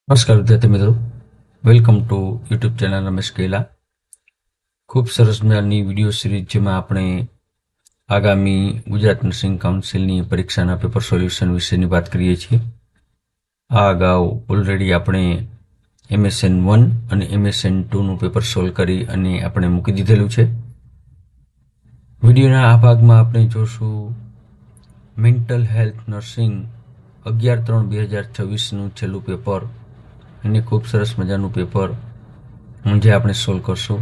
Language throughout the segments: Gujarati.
નમસ્કાર વિદ્યાર્થી મિત્રો, welcome to YouTube channel Ramesh Kela. ખૂબ સરસ મજાની વિડીયો સિરીઝ જેમાં આપણે આગામી ગુજરાત નર્સિંગ કાઉન્સિલની પરીક્ષાના પેપર સોલ્યુશન વિશેની વાત કરીએ છીએ. આ અગાઉ ઓલરેડી આપણે MSN 1 અને MSN 2નું પેપર સોલ્વ કરી અને આપણે મૂકી દીધેલું છે. વિડીયોના આ ભાગમાં આપણે જોશું મેન્ટલ હેલ્થ નર્સિંગ 11/3/2026નું છેલ્લું પેપર અને ખૂબ સરસ મજાનું પેપર જે આપણે સોલ્વ કરશું.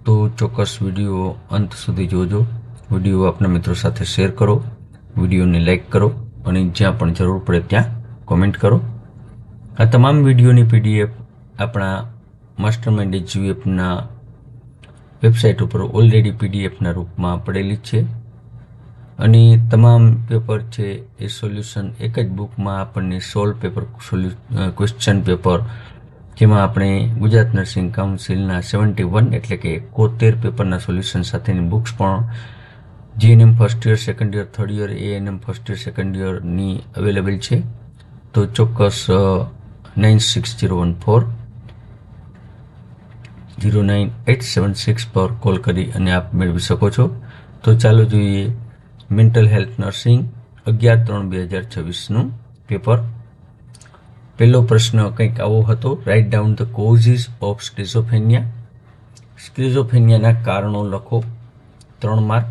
તો ચોક્કસ વિડીયો અંત સુધી જોજો. વિડીયો આપણા મિત્રો સાથે શેર કરો, વિડીયોને લાઈક કરો અને જ્યાં પણ જરૂર પડે ત્યાં કોમેન્ટ કરો. આ તમામ વિડીયોની PDF આપણા માસ્ટરમાઇન્ડ HUFના વેબસાઇટ ઉપર ઓલરેડી PDFના રૂપમાં પડેલી છે અને તમામ પેપર છે એ સોલ્યુશન એક જ બુકમાં આપણને સોલ્વ પેપર ક્વેશ્ચન પેપર, જેમાં આપણે ગુજરાત નર્સિંગ કાઉન્સિલના 71 એટલે કે 71 પેપરના સોલ્યુશન સાથેની બુક્સ પણ GNM first year, second year, third year, ANM first year, second યરની અવેલેબલ છે. તો ચોક્કસ 9601409876 પર કોલ કરી અને આપ મેળવી શકો છો. તો ચાલો જોઈએ મેન્ટલ હેલ્થ નર્સિંગ 11/3/2026નું પેપર. પહેલો પ્રશ્ન કંઈક આવો હતો: write down the causes of schizophrenia. સ્કિઝોફ્રેનિયાના કારણો લખો. 3 માર્ક.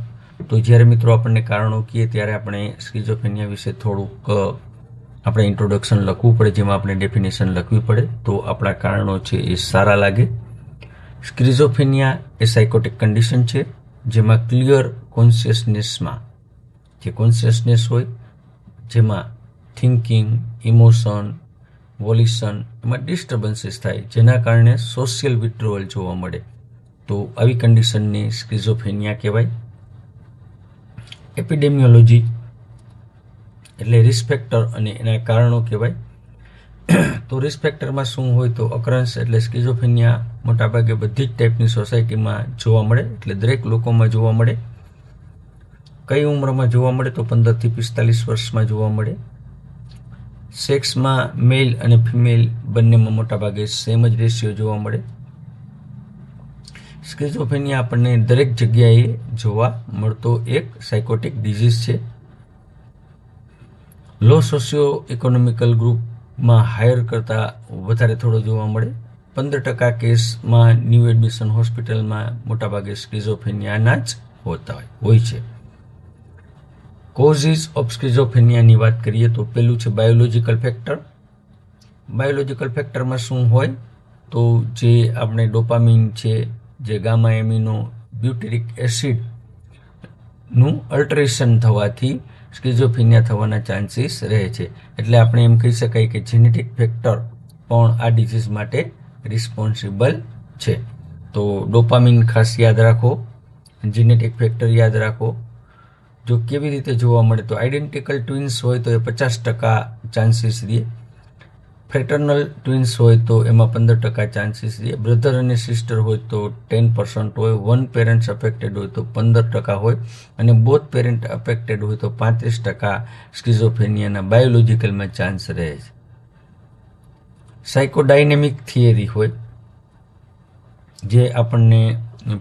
તો જ્યારે મિત્રો આપણને કારણો કહીએ ત્યારે આપણે સ્કિઝોફ્રેનિયા વિશે થોડુંક આપણે ઇન્ટ્રોડક્શન લખવું પડે, જેમાં આપણે ડેફિનેશન લખવી પડે તો આપણા કારણો છે એ સારા લાગે. સ્કિઝોફ્રેનિયા એ સાયકોટિક કન્ડિશન છે જેમાં ક્લિયર કોન્શિયસનેસમાં જે કોન્શિયસનેસ હોય, જેમાં થિંકિંગ, ઇમોશન, વોલ્યુશન એમાં ડિસ્ટર્બન્સીસ થાય, જેના કારણે સોશિયલ વિથડ્રોવલ જોવા મળે. તો આવી કન્ડિશનને સ્કિઝોફ્રેનિયા કહેવાય. એપિડેમિયોલોજી એટલે રિસ્ક ફેક્ટર અને એના કારણો કહેવાય. તો રિસ્ક ફેક્ટરમાં શું હોય તો અકરન્સ એટલે સ્કિઝોફ્રેનિયા મોટાભાગે બધી જ ટાઈપની સોસાયટીમાં જોવા મળે, એટલે દરેક લોકોમાં જોવા મળે. કઈ ઉંમરમાં જોવા મળે તો 15 થી 45 વર્ષમાં જોવા મળે. સેક્સમાં મેલ અને ફિમેલ બંનેમાં મોટાભાગે સેમ જ રેશિયો જોવા મળે. સ્કિઝોફ્રેનિયા આપણને દરેક જગ્યાએ જોવા મળતો એક સાયકોટિક ડિઝીઝ છે. લો સોશિયો ઇકોનોમિકલ ગ્રુપમાં હાયર કરતાં વધારે થોડો જોવા મળે. 15% કેસમાં ન્યૂ એડમિશન હોસ્પિટલમાં મોટાભાગે સ્કિઝોફ્રેનિયાના જ હોય છે. કોઝિસ ઓફ સ્કિઝોફ્રેનિયાની વાત કરીએ તો પહેલું છે બાયોલોજિકલ ફેક્ટર. બાયોલોજિકલ ફેક્ટરમાં શું હોય તો જે આપણે ડોપામિન છે, જે ગામા એમિનો બ્યુટેરિક એસિડનું અલ્ટરેશન થવાથી સ્કિઝોફ્રેનિયા થવાના ચાન્સીસ રહે છે. એટલે આપણે એમ કહી શકાય કે જેનેટિક ફેક્ટર પણ આ ડિઝીઝ માટે રિસ્પોન્સિબલ છે. તો ડોપામિન ખાસ યાદ રાખો, જેનેટિક ફેક્ટર યાદ રાખો. જો કેવી રીતે જોવા મળે તો આઈડેન્ટિકલ ટ્વિન્સ હોય તો એ 50% ચાન્સીસ રહે. ફ્રેટર્નલ ટ્વિન્સ હોય તો એમાં 15% ચાન્સીસ રહે. બ્રધર અને સિસ્ટર હોય તો 10% હોય. વન પેરેન્ટ્સ અફેક્ટેડ હોય તો 15% હોય અને બોથ પેરેન્ટ અફેક્ટેડ હોય તો 35% સ્કિઝોફ્રેનિયાના બાયોલોજિકલમાં ચાન્સ રહે છે. સાયકોડાયનેમિક થિયરી હોય જે આપણને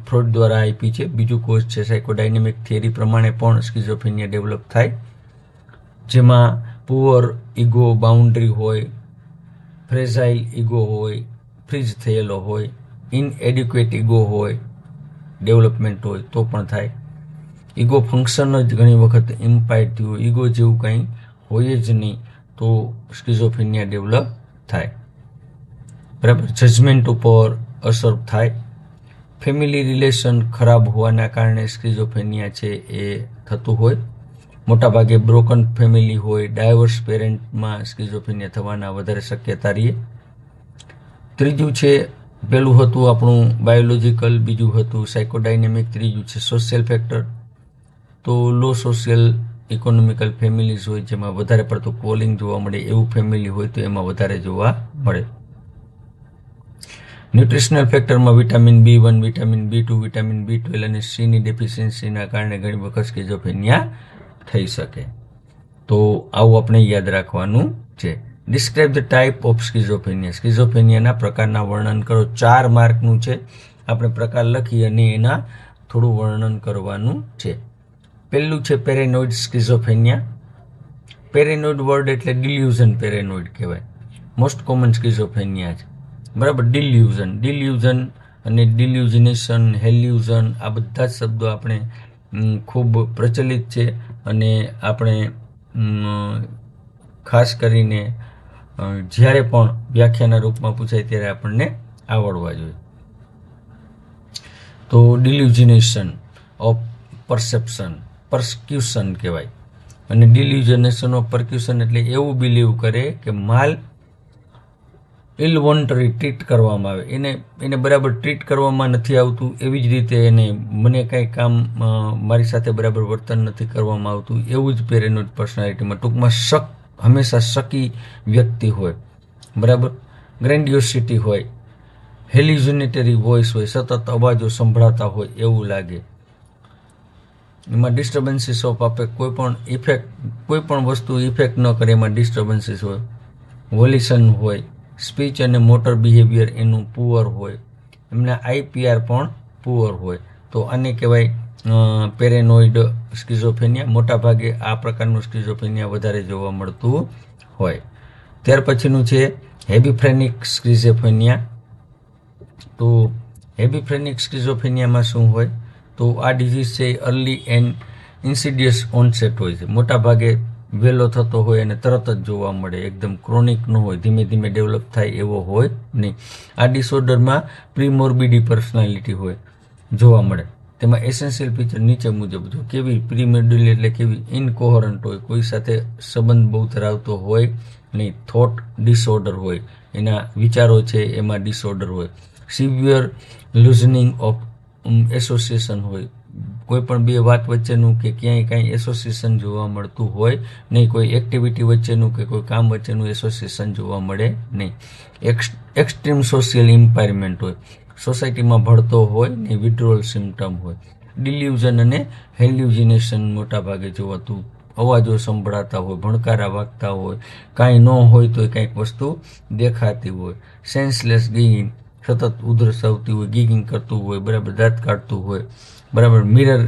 ફ્રોઇડ દ્વારા આપી છે. બીજું કોર્સ છે સાયકોડાયનેમિક થિયરી પ્રમાણે પણ સ્કિઝોફ્રેનિયા ડેવલપ થાય, જેમાં પુઅર ઇગો બાઉન્ડ્રી હોય, ફ્રેજાઇલ ઇગો હોય, ફ્રીઝ થયેલો હોય, ઇનએડિક્વેટ ઇગો હોય, ડેવલપમેન્ટ હોય તો પણ થાય. ઇગો ફંક્શન જ ઘણી વખત ઇમ્પાયર્ડ થયું હોય, ઇગો જેવું કંઈ હોય જ નહીં તો સ્કિઝોફ્રેનિયા ડેવલપ થાય. બરાબર. જજમેન્ટ ઉપર અસર થાય. ફેમિલી રિલેશન ખરાબ હોવાના કારણે સ્કિઝોફ્રેનિયા છે એ થતું હોય. મોટાભાગે બ્રોકન ફેમિલી હોય, ડાયવર્સ પેરેન્ટમાં સ્કિઝોફ્રેનિયા થવાના વધારે શક્યતા રહે. ત્રીજું છે, પેલું હતું આપણું બાયોલોજિકલ, બીજું હતું સાયકોડાયનેમિક, ત્રીજું છે સોશિયલ ફેક્ટર. તો લો સોશિયલ ઇકોનોમિકલ ફેમિલીઝ હોય જેમાં વધારે પડતું કોલિંગ જોવા મળે, એવું ફેમિલી હોય તો એમાં વધારે જોવા મળે. ન્યુટ્રિશનલ ફેક્ટરમાં vitamin B1, vitamin B2, vitamin B12 અને Cની ડેફિશિયન્સીના કારણે ઘણી વખત સ્કિઝોફ્રેનિયા થઈ શકે. તો આવું આપણે યાદ રાખવાનું છે. Describe the type of schizophrenia, સ્કિઝોફેનિયાના પ્રકારના વર્ણન કરો. 4 માર્કનું છે. આપણે પ્રકાર લખી અને એના થોડું વર્ણન કરવાનું છે. પહેલું છે પેરેનોઇડ સ્કિઝોફેનિયા. પેરેનોઇડ વર્ડ એટલે ડિલ્યુઝન પેરેનોઇડ કહેવાય. મોસ્ટ કોમન સ્કિઝોફેનિયા છે, બરાબર. ડિલ્યુઝન અને ડિલ્યુઝિનેશન, હેલ્યુઝન, આ બધા જ શબ્દો આપણે ખૂબ પ્રચલિત છે અને આપણે ખાસ કરીને જ્યારે પણ વ્યાખ્યાના રૂપમાં પૂછાય ત્યારે આપણને આવડવા જોઈએ. તો ડિલ્યુઝિનેશન ઓફ પરસેપ્શન, પરસ્ક્યુશન કહેવાય. અને ડિલ્યુઝનેશન ઓફ પરક્યુશન એટલે એવું બિલીવ કરે કે માલ ઇલવોન્ટરી ટ્રીટ કરવામાં આવે, એને બરાબર ટ્રીટ કરવામાં નથી આવતું, એવી જ રીતે એને મને કાંઈ કામ મારી સાથે બરાબર વર્તન નથી કરવામાં આવતું, એવું જ પેરેનોઇડ પર્સનાલિટીમાં. ટૂંકમાં હંમેશા શકી વ્યક્તિ હોય, બરાબર. ગ્રેન્ડિયોસિટી હોય, હેલ્યુઝિનેટરી વોઇસ હોય, સતત અવાજો સંભળાતા હોય એવું લાગે. એમાં ડિસ્ટર્બન્સીસ ઓફ આપે કોઈ પણ વસ્તુ ઇફેક્ટ ન કરે એમાં ડિસ્ટર્બન્સીસ હોય. વોલિશન હોય, સ્પીચ અને મોટર બિહેવિયર એનું પુઅર હોય, એમના આઈપીઆર પણ પુઅર હોય. તો આને કહેવાય પેરેનોઇડ સ્કિઝોફેનિયા. મોટાભાગે આ પ્રકારનું સ્કિઝોફેનિયા વધારે જોવા મળતું હોય. ત્યાર પછીનું છે હેબિફ્રેનિક સ્કિઝોફેનિયા. તો હેબિફ્રેનિક સ્કિઝોફેનિયામાં શું હોય? તો આ ડિઝીઝ છે અર્લી એન્ડ ઇન્સિડિયસ ઓનસેટ હોય છે. મોટાભાગે વહેલો થતો હોય અને તરત જ જોવા મળે, એકદમ ક્રોનિક ન હોય, ધીમે ધીમે ડેવલપ થાય એવો હોય નહીં. આ ડિસઓર્ડરમાં પ્રીમોર્બિડી પર્સનાલિટી હોય, જોવા મળે. તેમાં એસેન્શિયલ ફીચર નીચે મુજબ જો કેવી પ્રીમોર્બિડી એટલે કેવી ઇનકોહરન્ટ હોય, કોઈ સાથે સંબંધ બહુ ધરાવતો હોય નહીં. થોટ ડિસઓર્ડર હોય, એના વિચારો છે એમાં ડિસઓર્ડર હોય. સિવિયર લૂઝનિંગ ઓફ એસોસિએશન હોય, કોઈ પણ બે વાત વચ્ચેનું કે ક્યાંય કાંઈ એસોસિએશન જોવા મળતું હોય નહીં. કોઈ એક્ટિવિટી વચ્ચેનું કે કોઈ કામ વચ્ચેનું એસોસિએશન જોવા મળે નહીં. એક્સ્ટ્રીમ સોશિયલ ઇમ્પાયરમેન્ટ હોય, સોસાયટીમાં ભળતો હોય ને વિડ્રોલ સિમ્ટમ હોય. ડિલ્યુઝન અને હેલ્યુઝિનેશન મોટાભાગે જોવાતું, અવાજો સંભળાતા હોય, ભણકારા વાગતા હોય, કાંઈ ન હોય તો કાંઈક વસ્તુ દેખાતી હોય. સેન્સલેસ ગિગિંગ, સતત ઉધરસ આવતી હોય, ગિગિંગ કરતું હોય, બરાબર, દાંત કાઢતું હોય, બરાબર. મિરર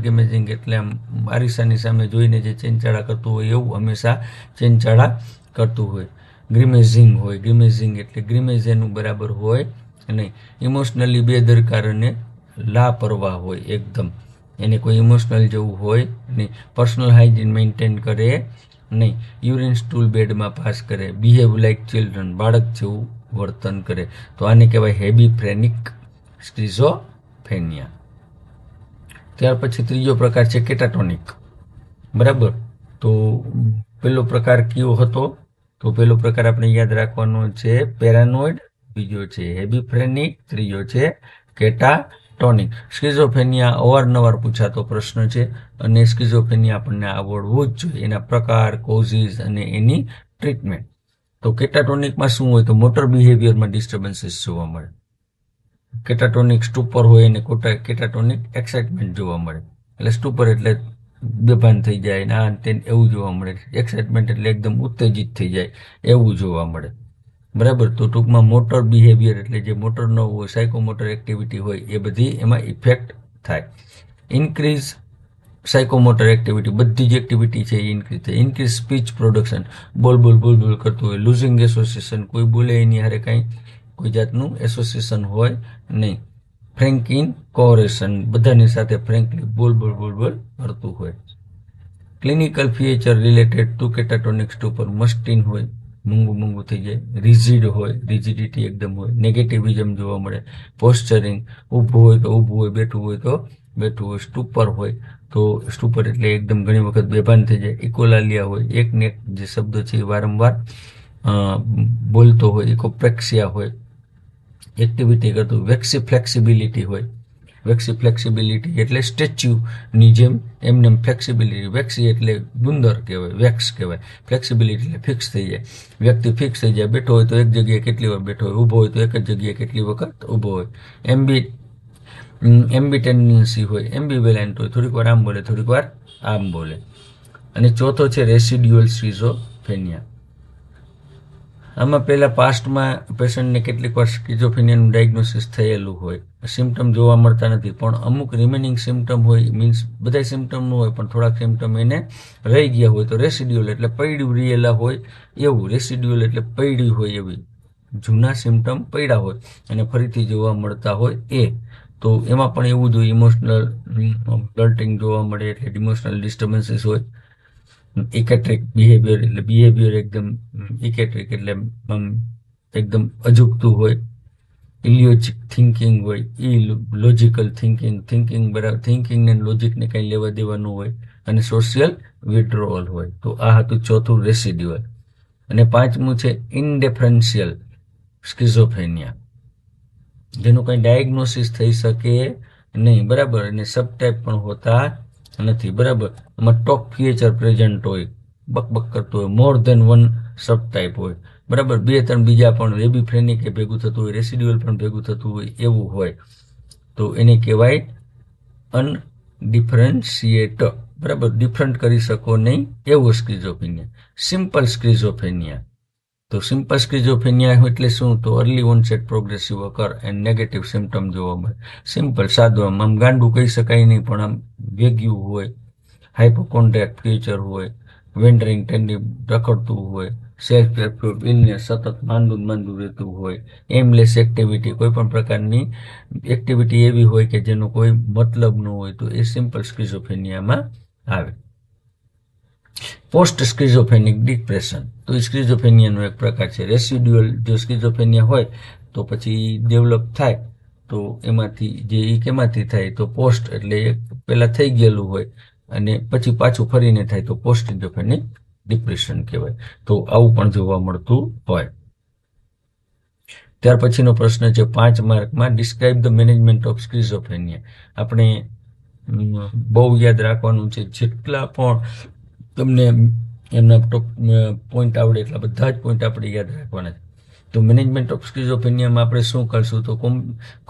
ગેમેઝિંગ એટલે આમ અરીસાની સામે જોઈને જે ચેનચાળા કરતું હોય એવું હંમેશા ચેનચાળા કરતું હોય. ગ્રીમેઝિંગ એટલે ગ્રીમેઝ એનું બરાબર હોય નહીં. ઇમોશનલી બેદરકાર અને લાપરવાહ હોય એકદમ, એને કોઈ ઇમોશનલ જેવું હોય નહીં. પર્સનલ હાઇજીન મેન્ટેન કરે નહીં. યુરિન સ્ટૂલ બેડમાં પાસ કરે. બિહેવ લાઇક ચિલ્ડ્રન, બાળક જેવું વર્તન કરે. તો આને કહેવાય હેબિફ્રેનિક સ્કિઝોફેનિયા. ત્યાર પછી ત્રીજો પ્રકાર છે કેટાટોનિક, બરાબર. તો પહેલો પ્રકાર કયો હતો? તો પહેલો પ્રકાર આપણે યાદ રાખવાનો છે પેરાનોઇડ, બીજો છે હેબિફ્રેનિક, ત્રીજો છે કેટાટોનિક. સ્કિઝોફેનિયા અવારનવાર પૂછાતો પ્રશ્ન છે અને સ્કિઝોફેનિયા આપણને આવડવું જ જોઈએ. એના પ્રકાર, કોઝિસ અને એની ટ્રીટમેન્ટ. તો કેટાટોનિકમાં શું હોય? તો મોટર બિહેવિયરમાં ડિસ્ટર્બન્સીસ જોવા મળે. કેટાટોનિક સ્ટુપર હોય અને કેટાટોનિક એક્સાઇટમેન્ટ જોવા મળે. એટલે સ્ટુપર એટલે બેભાન થઈ જાય, ના તે એવું જોવા મળે. એક્સાઇટમેન્ટ એટલે એકદમ ઉત્તેજિત થઈ જાય એવું જોવા મળે, બરાબર. તો ટૂંકમાં મોટર બિહેવિયર એટલે જે મોટર ન હોય, સાયકોમોટર એક્ટિવિટી હોય એ બધી એમાં ઇફેક્ટ થાય. ઇન્ક્રીઝ સાયકોમોટર એક્ટિવિટી, બધી જ એક્ટિવિટી છે એ ઇન્ક્રીઝ થાય. ઇન્ક્રીઝ સ્પીચ પ્રોડક્શન, બોલ કરતું હોય. લૂઝિંગ એસોસિએશન, કોઈ બોલે એની હારે કાંઈ કોઈ જાતનું એસોસિએશન હોય નહીં. ફ્રેન્ક ઇન કોરેશન, બધાની સાથે ફ્રેન્કલી બોલ કરતું હોય. ક્લિનિકલ ફીચર રિલેટેડ ટુ કેટાટોનિક સ્ટુપર, મસ્ટીન હોય, મૂંગું થઈ જાય. રિજિડ હોય, રિજિડિટી એકદમ હોય. નેગેટિવિઝમ જોવા મળે. પોસ્ચરિંગ, ઊભું હોય તો ઊભું હોય, બેઠું હોય તો બેઠું હોય. સ્ટુપર હોય તો સ્ટુપર એટલે એકદમ ઘણી વખત બેભાન થઈ જાય. ઇકોલાલિયા હોય, એકને એક જે શબ્દો છે એ વારંવાર બોલતો હોય. ઇકોપ્રેક્સિયા હોય, એક્ટિવિટી કરતું. વેક્સી ફ્લેક્સિબિલિટી હોય. વેક્સી ફ્લેક્સિબિલિટી એટલે સ્ટેચ્યુની જેમ એમને ફ્લેક્સિબિલિટી. વેક્સી એટલે ગુંદર કહેવાય, વેક્સ કહેવાય. ફ્લેક્સિબિલિટી એટલે ફિક્સ થઈ જાય. વ્યક્તિ ફિક્સ થઈ જાય. બેઠો હોય તો એક જગ્યાએ કેટલી વાર બેઠો હોય, ઊભો હોય તો એક જ જગ્યાએ કેટલી વખત ઊભો હોય. એમ્બિટેન્ડન્સી હોય, એમ્બિવેલેન્ટ હોય, થોડીક વાર આમ બોલે, થોડીક વાર આમ બોલે. અને ચોથો છે રેસિડ્યુઅલ સ્કિઝોફેનિયા. આમાં પહેલાં પાસ્ટમાં પેશન્ટને કેટલીક વાર સ્કિઝોફ્રેનિયાનું ડાયગ્નોસિસ થયેલું હોય, સિમ્ટમ જોવા મળતા નથી, પણ અમુક રિમેનિંગ સિમ્ટમ હોય, મીન્સ બધા સિમ્ટમ ન હોય પણ થોડાક સિમ્ટમ એને રહી ગયા હોય તો રેસિડ્યુઅલ એટલે પૈડ્યું રહેલા હોય એવું, રેસિડ્યુઅલ એટલે પૈડી હોય એવી, જૂના સિમ્ટમ પડ્યા હોય અને ફરીથી જોવા મળતા હોય એ. તો એમાં પણ એવું જ હોય, ઇમોશનલ બ્લન્ટિંગ જોવા મળે એટલે ઇમોશનલ ડિસ્ટર્બન્સીસ હોય, ઇકેટ્રિક બિહેવિયર એટલે બિહેવિયર એકદમ ઇકેટ્રિક એટલે એકદમ અજુગતું હોય, ઇલિયોજિક થિંકિંગ હોય, લોજિકલ થિંકિંગ બરાબર થિંકિંગ ને લોજિકને કંઈ લેવા દેવાનું હોય, અને સોશિયલ વિડ્રોવલ હોય. તો આ હતું ચોથું રેસિડ્યુઅલ. અને પાંચમું છે ઇનડિફરન્શિયલ સ્કિઝોફ્રેનિયા, જેનું કંઈ ડાયગ્નોસિસ થઈ શકે નહીં, બરાબર, અને સબટાઈપ પણ હોતા નથી, બરાબર. એમાં ટોક ફીચર પ્રેઝન્ટ હોય, બકબક કરતો હોય, મોર ધેન વન સબટાઈપ હોય, બરાબર, 2-3 બીજા પણ એબીફ્રેનિક એ ભેગું થતું હોય, રેસિડ્યુઅલ પણ ભેગું થતું હોય એવું હોય, તો એને કહેવાય અનડિફરન્શિએટ, બરાબર, ડિફરન્ટ કરી શકો નહીં એવું સ્કિઝોફ્રેનિયા. સિમ્પલ સ્કિઝોફ્રેનિયા, તો સિમ્પલ સ્કિઝોફ્રેનિયા એટલે શું? તો early onset progressive અકર and negative symptom જોવા મળે. સિમ્પલ, સાદું, આમ ગાંડું કહી શકાય નહીં, પણ આમ વેગ્યું હોય, હાઇપોકોન્ડ્રિયાક ફીચર હોય, વેન્ડરિંગ ટેન્ડિંગ રખડતું હોય, સેલ્ફ એપ્રુવ ઇલનેસ સતત માંદું રહેતું હોય, એમલેસ એક્ટિવિટી કોઈ પણ પ્રકારની એક્ટિવિટી એવી હોય કે જેનો કોઈ મતલબ ન હોય, તો એ સિમ્પલ સ્કિઝોફ્રેનિયામાં આવે. પોસ્ટ સ્કિઝોફ્રેનિક ડિપ્રેશન, તો એ સ્કિઝોફ્રેનિયાનો એક પ્રકાર છે. રેસિડ્યુઅલ જો સ્કિઝોફ્રેનિયા હોય તો પછી ડેવલપ થાય, તો એમાંથી જે કેમાંથી થાય? તો પોસ્ટ એટલે પહેલાં થઈ ગયેલું હોય અને પછી પાછું ફરીને થાય તો પોસ્ટ સ્કિઝોફ્રેનિક ડિપ્રેશન કહેવાય. તો આવું પણ જોવા મળતું હોય. ત્યાર પછીનો પ્રશ્ન છે 5 માર્કમાં, describe the management of schizophrenia. આપણે બહુ યાદ રાખવાનું છે, જેટલા પણ તમને એમના પોઈન્ટ આવડે એટલા બધા જ પોઈન્ટ આપણે યાદ રાખવાના છે. તો મેનેજમેન્ટ ઓફ સ્કિઝોફ્રેનિયામાં આપણે શું કરશું? તો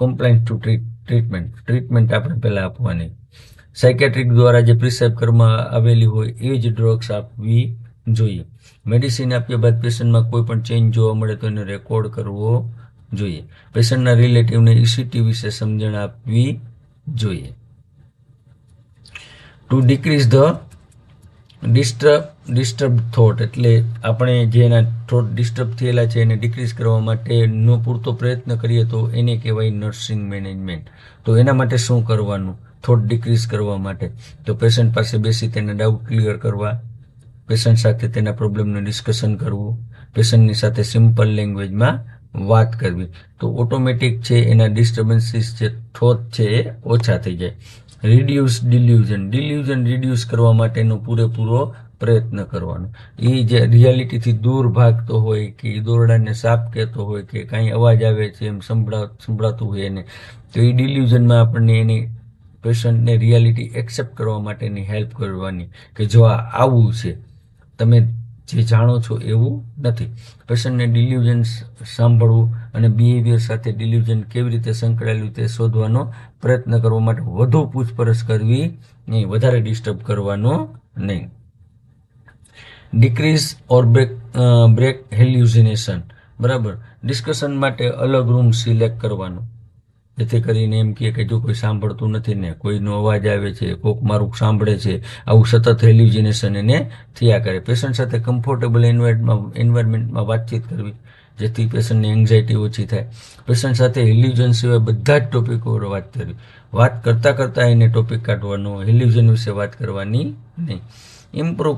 કોમ્પ્લાયન્સ ટુ ટ્રીટમેન્ટ આપણે પહેલાં આપવાની. સાયકેટ્રિક દ્વારા જે પ્રિસ્ક્રાઇબ કરવામાં આવેલી હોય એ જ ડ્રગ્સ આપવી જોઈએ. મેડિસિન આપ્યા બાદ પેશન્ટમાં કોઈ પણ ચેન્જ જોવા મળે તો એનો રેકોર્ડ કરવો જોઈએ. પેશન્ટના રિલેટિવને ECT વિશે સમજણ આપવી જોઈએ. To decrease the disturb thought, એટલે આપણે જે એના થોટ ડિસ્ટર્બ થયેલા છે એને ડિક્રીઝ કરવા માટેનો પૂરતો પ્રયત્ન કરીએ તો એને કહેવાય નર્સિંગ મેનેજમેન્ટ. તો એના માટે શું કરવાનું? થોટ ડિક્રીઝ કરવા માટે તો પેશન્ટ પાસે બેસી તેના ડાઉટ ક્લિયર કરવા, પેશન્ટ સાથે તેના પ્રોબ્લેમનું ડિસ્કશન કરવું, પેશન્ટની સાથે સિમ્પલ લેંગ્વેજમાં વાત કરવી, તો ઓટોમેટિક છે એના ડિસ્ટર્બન્સીસ જે થોટ છે એ ઓછા થઈ જાય. રિડ્યુસ ડિલ્યુઝન રિડ્યુસ કરવા માટેનો પૂરેપૂરો પ્રયત્ન કરવાનો. એ જે રિયાલિટીથી દૂર ભાગતો હોય કે દોરડાને સાપ કહેતો હોય કે કાંઈ અવાજ આવે છે એમ સંભળાતું હોય એને, તો એ ડિલ્યુઝનમાં આપણને એની પેશન્ટને રિયાલિટી એક્સેપ્ટ કરવા માટેની હેલ્પ કરવાની કે જો આ આવું છે, તમે જે જાણો છો એવું નથી. પેશન્ટને ડિલ્યુઝન સાંભળવું અને બિહેવિયર સાથે ડિલ્યુઝન કેવી રીતે સંકળાયેલું તે શોધવાનો પ્રયત્ન કરવા માટે વધુ પૂછપરછ કરવી નહીં, વધારે ડિસ્ટર્બ કરવાનો નહીં. ડિક્રીઝ ઓર બ્રેક હેલ્યુસિનેશન, બરાબર, ડિસ્કશન માટે અલગ રૂમ સિલેક્ટ કરવાનો, જેથી કરીને એમ કહે કે જો કોઈ સાંભળતું નથી ને કોઈનો અવાજ આવે છે, કોક મારું સાંભળે છે, આવું સતત હેલ્યુસિનેશન એને થયા કરે. પેશન્ટ સાથે કમ્ફર્ટેબલ એન્વાયરમેન્ટમાં વાતચીત કરવી, જેથી પેશન્ટની એન્ઝાયટી ઓછી થાય. પેશન્ટ સાથે હેલ્યુઝન સિવાય બધા જ ટોપિકો પર વાત કરવી, વાત કરતાં એને ટોપિક કાઢવાનો, હેલ્યુઝન વિશે વાત કરવાની નહીં. ઇમ્પ્રૂવ